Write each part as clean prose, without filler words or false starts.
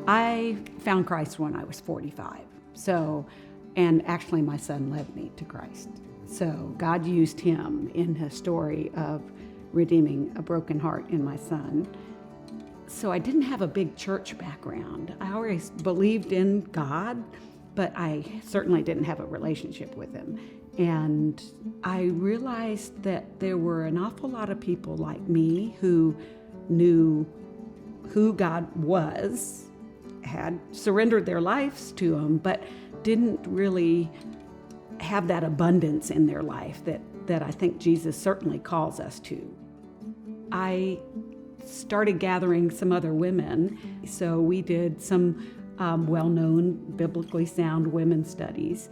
I found Christ when I was 45. And actually my son led me to Christ. So God used him in his story of redeeming a broken heart in my son. So I didn't have a big church background. I always believed in God, but I certainly didn't have a relationship with him. And I realized that there were an awful lot of people like me who knew who God was, had surrendered their lives to him, but didn't really have that abundance in their life that I think Jesus certainly calls us to. I started gathering some other women, so we did some well-known, biblically sound women's studies.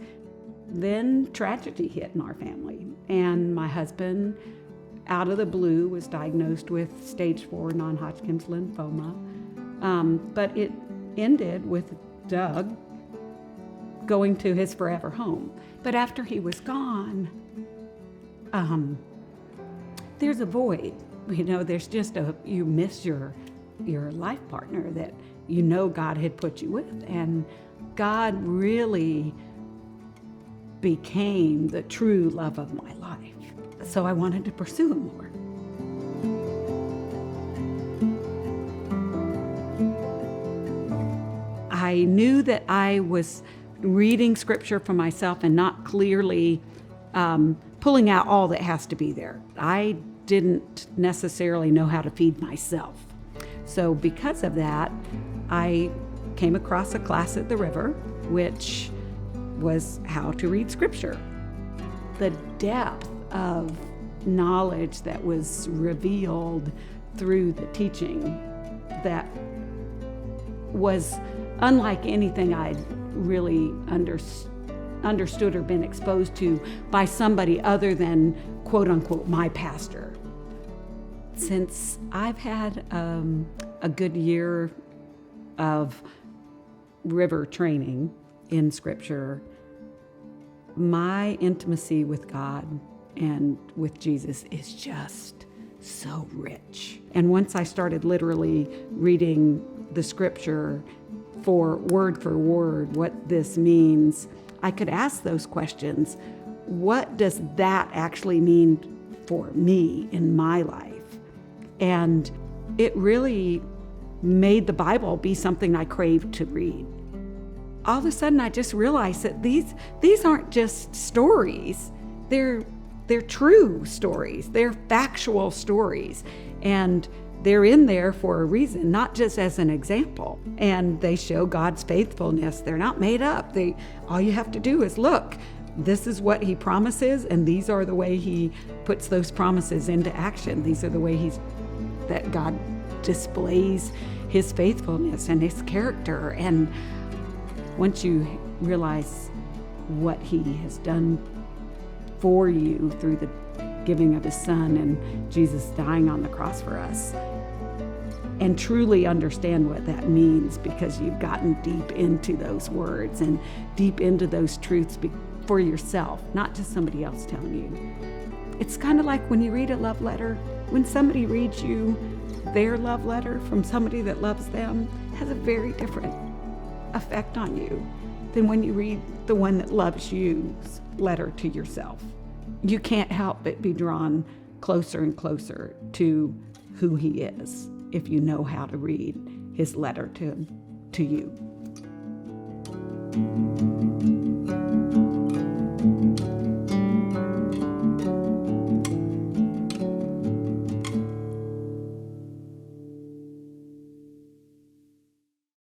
Then tragedy hit in our family, and my husband, out of the blue, was diagnosed with stage 4 non-Hodgkin's lymphoma. But it ended with Doug going to his forever home. But after he was gone, there's a void. There's just you miss your life partner that God had put you with. And God really became the true love of my life. So I wanted to pursue him more. I knew that I was reading scripture for myself and not clearly pulling out all that has to be there. I didn't necessarily know how to feed myself. So because of that, I came across a class at the River, which was how to read scripture. The depth of knowledge that was revealed through the teaching that was unlike anything I'd really understood or been exposed to by somebody other than, quote unquote, my pastor. Since I've had a good year of River training in scripture, my intimacy with God and with Jesus is just so rich. And once I started literally reading the scripture for word, what this means, I could ask those questions. What does that actually mean for me in my life? And it really made the Bible be something I craved to read. All of a sudden, I just realized that these aren't just stories. They're true stories. They're factual stories. And they're in there for a reason, not just as an example. And they show God's faithfulness. They're not made up. All you have to do is look. This is what he promises, and these are the way he puts those promises into action. These are the way that God displays his faithfulness and his character. And once you realize what he has done for you through the giving of his son and Jesus dying on the cross for us, and truly understand what that means, because you've gotten deep into those words and deep into those truths for yourself, not just somebody else telling you. It's kind of like when you read a love letter. When somebody reads you their love letter from somebody that loves them, it has a very different effect on you than when you read the one that loves you's letter to yourself. You can't help but be drawn closer and closer to who he is if you know how to read his letter to you.